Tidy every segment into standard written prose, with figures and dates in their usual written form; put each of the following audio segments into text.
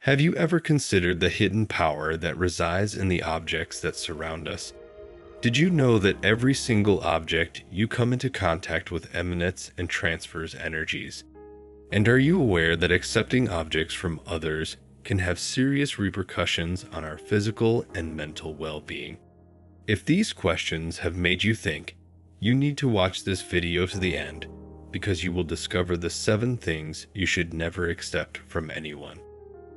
Have you ever considered the hidden power that resides in the objects that surround us? Did you know that every single object you come into contact with emanates and transfers energies? And are you aware that accepting objects from others can have serious repercussions on our physical and mental well-being? If these questions have made you think, you need to watch this video to the end because you will discover the 7 things you should never accept from anyone.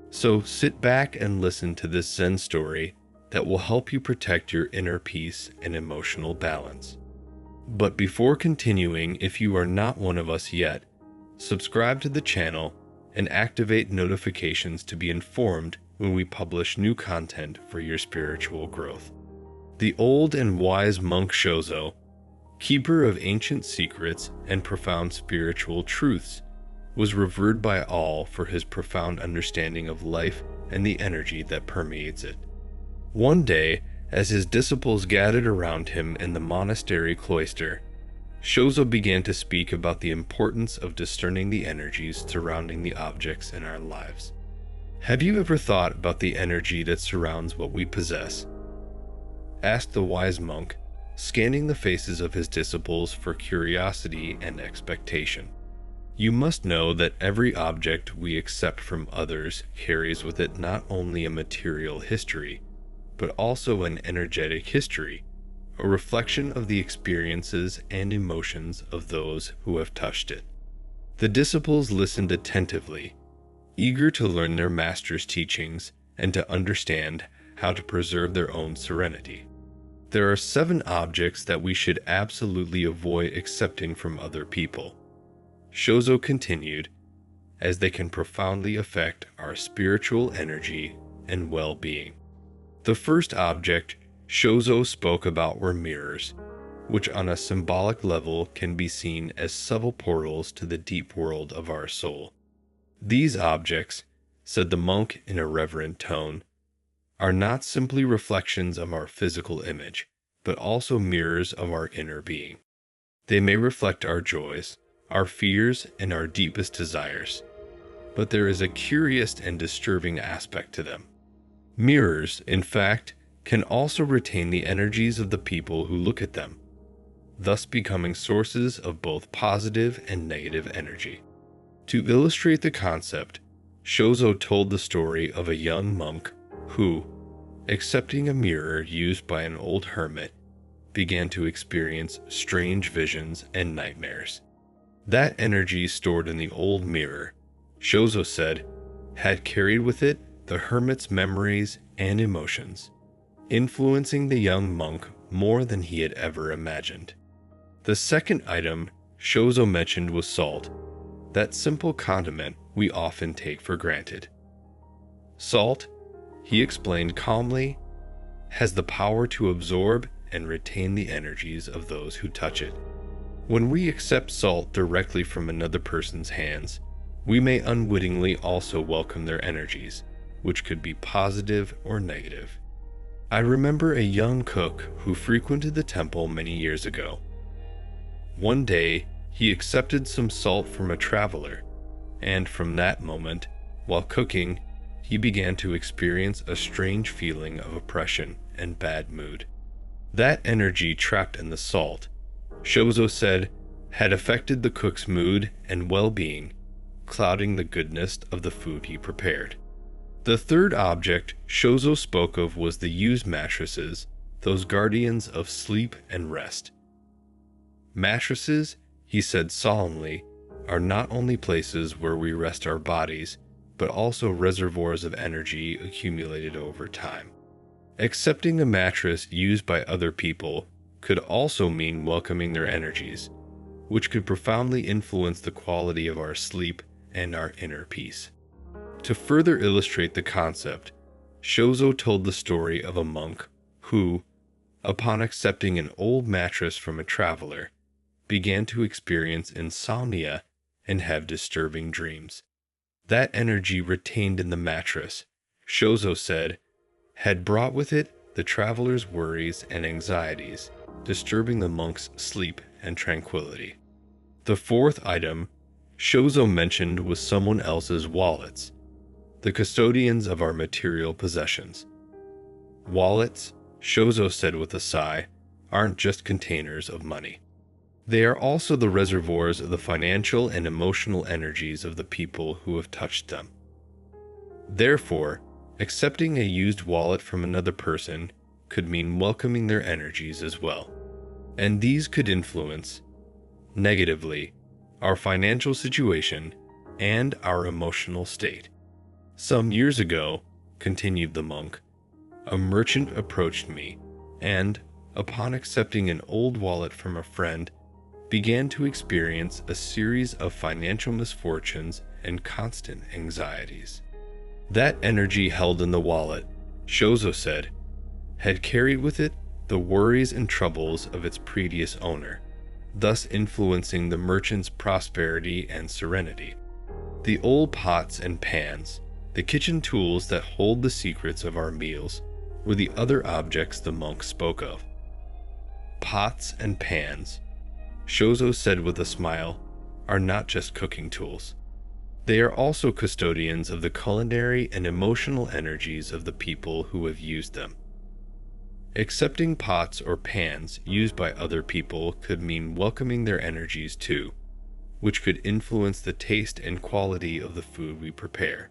So sit back and listen to this Zen story that will help you protect your inner peace and emotional balance. But before continuing, if you are not one of us yet, subscribe to the channel and activate notifications to be informed when we publish new content for your spiritual growth. The old and wise monk Shozo, keeper of ancient secrets and profound spiritual truths, was revered by all for his profound understanding of life and the energy that permeates it. One day, as his disciples gathered around him in the monastery cloister, Shozo began to speak about the importance of discerning the energies surrounding the objects in our lives. Have you ever thought about the energy that surrounds what we possess? Asked the wise monk, scanning the faces of his disciples for curiosity and expectation. You must know that every object we accept from others carries with it not only a material history, but also an energetic history, a reflection of the experiences and emotions of those who have touched it. The disciples listened attentively, eager to learn their master's teachings and to understand how to preserve their own serenity. There are 7 objects that we should absolutely avoid accepting from other people. Shozo continued, as they can profoundly affect our spiritual energy and well-being. The first object Shozo spoke about were mirrors, which on a symbolic level can be seen as subtle portals to the deep world of our soul. These objects, said the monk in a reverent tone, are not simply reflections of our physical image, but also mirrors of our inner being. They may reflect our joys, our fears, and our deepest desires, but there is a curious and disturbing aspect to them. Mirrors, in fact, can also retain the energies of the people who look at them, thus becoming sources of both positive and negative energy. To illustrate the concept, Shozo told the story of a young monk who, accepting a mirror used by an old hermit, began to experience strange visions and nightmares. That energy stored in the old mirror, Shozo said, had carried with it the hermit's memories and emotions, influencing the young monk more than he had ever imagined. The second item Shozo mentioned was salt, that simple condiment we often take for granted. Salt, he explained calmly, has the power to absorb and retain the energies of those who touch it. When we accept salt directly from another person's hands, we may unwittingly also welcome their energies, which could be positive or negative. I remember a young cook who frequented the temple many years ago. One day, he accepted some salt from a traveler, and from that moment, while cooking, he began to experience a strange feeling of oppression and bad mood. That energy trapped in the salt, Shozo said, had affected the cook's mood and well-being, clouding the goodness of the food he prepared. The third object Shozo spoke of was the used mattresses, those guardians of sleep and rest. Mattresses, he said solemnly, are not only places where we rest our bodies, but also reservoirs of energy accumulated over time. Accepting a mattress used by other people could also mean welcoming their energies, which could profoundly influence the quality of our sleep and our inner peace. To further illustrate the concept, Shozo told the story of a monk who, upon accepting an old mattress from a traveler, began to experience insomnia and have disturbing dreams. That energy retained in the mattress, Shozo said, had brought with it the traveler's worries and anxieties, disturbing the monk's sleep and tranquility. The fourth item Shozo mentioned was someone else's wallets. the custodians of our material possessions. Wallets, Shozo said with a sigh, aren't just containers of money. They are also the reservoirs of the financial and emotional energies of the people who have touched them. Therefore, accepting a used wallet from another person could mean welcoming their energies as well. And these could influence, negatively, our financial situation and our emotional state. Some years ago, continued the monk, a merchant approached me and, upon accepting an old wallet from a friend, began to experience a series of financial misfortunes and constant anxieties. That energy held in the wallet, Shozo said, had carried with it the worries and troubles of its previous owner, thus influencing the merchant's prosperity and serenity. The old pots and pans, the kitchen tools that hold the secrets of our meals, were the other objects the monk spoke of. Pots and pans, Shozo said with a smile, are not just cooking tools. They are also custodians of the culinary and emotional energies of the people who have used them. Accepting pots or pans used by other people could mean welcoming their energies too, which could influence the taste and quality of the food we prepare.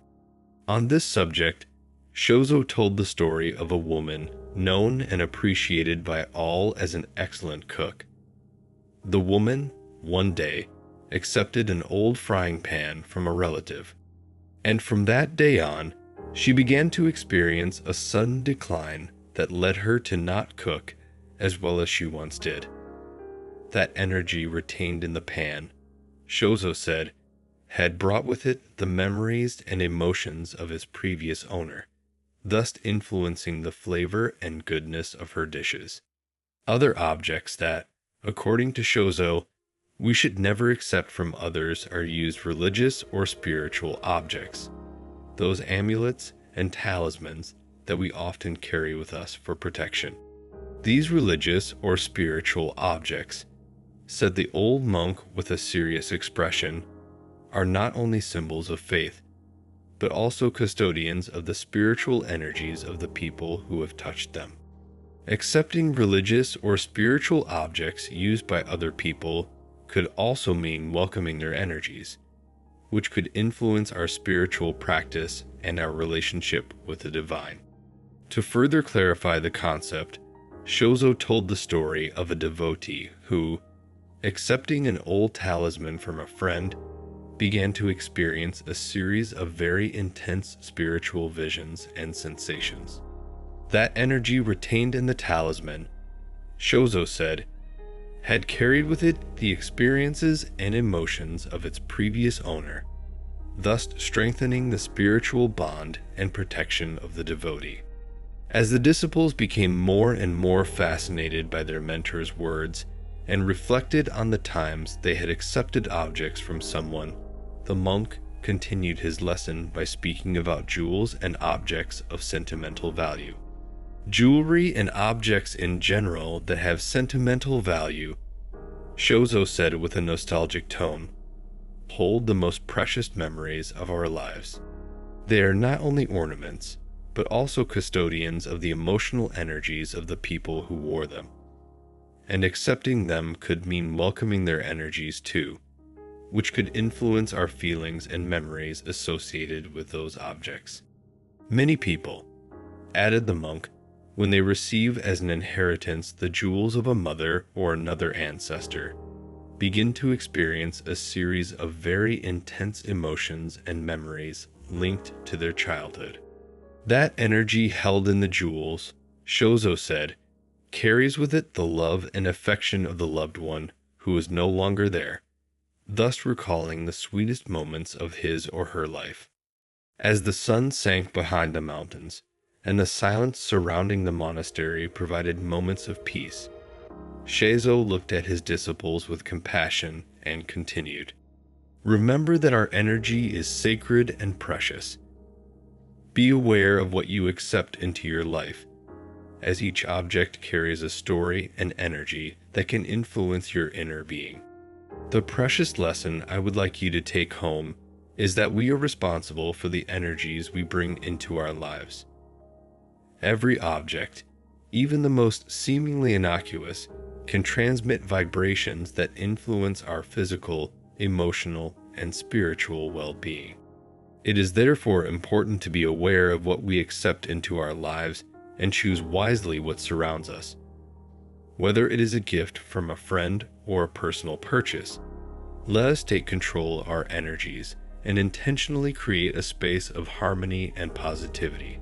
On this subject, Shozo told the story of a woman known and appreciated by all as an excellent cook. The woman, one day, accepted an old frying pan from a relative, and from that day on, she began to experience a sudden decline that led her to not cook as well as she once did. That energy retained in the pan, Shozo said, had brought with it the memories and emotions of its previous owner, thus influencing the flavor and goodness of her dishes. Other objects that, according to Shozo, we should never accept from others are used religious or spiritual objects, those amulets and talismans that we often carry with us for protection. These religious or spiritual objects, said the old monk with a serious expression, are not only symbols of faith, but also custodians of the spiritual energies of the people who have touched them. Accepting religious or spiritual objects used by other people could also mean welcoming their energies, which could influence our spiritual practice and our relationship with the divine. To further clarify the concept, Shozo told the story of a devotee who, accepting an old talisman from a friend, began to experience a series of very intense spiritual visions and sensations. That energy retained in the talisman, Shozo said, had carried with it the experiences and emotions of its previous owner, thus strengthening the spiritual bond and protection of the devotee. As the disciples became more and more fascinated by their mentor's words and reflected on the times they had accepted objects from someone, the monk continued his lesson by speaking about jewels and objects of sentimental value. Jewelry and objects in general that have sentimental value, Shozo said with a nostalgic tone, hold the most precious memories of our lives. They are not only ornaments, but also custodians of the emotional energies of the people who wore them. And accepting them could mean welcoming their energies too, which could influence our feelings and memories associated with those objects. Many people, added the monk, when they receive as an inheritance the jewels of a mother or another ancestor, begin to experience a series of very intense emotions and memories linked to their childhood. That energy held in the jewels, Shozo said, carries with it the love and affection of the loved one who is no longer there, thus recalling the sweetest moments of his or her life. As the sun sank behind the mountains, and the silence surrounding the monastery provided moments of peace, Shozo looked at his disciples with compassion and continued, remember that our energy is sacred and precious. Be aware of what you accept into your life, as each object carries a story and energy that can influence your inner being. The precious lesson I would like you to take home is that we are responsible for the energies we bring into our lives. Every object, even the most seemingly innocuous, can transmit vibrations that influence our physical, emotional, and spiritual well-being. It is therefore important to be aware of what we accept into our lives and choose wisely what surrounds us. Whether it is a gift from a friend or a personal purchase, let us take control of our energies and intentionally create a space of harmony and positivity.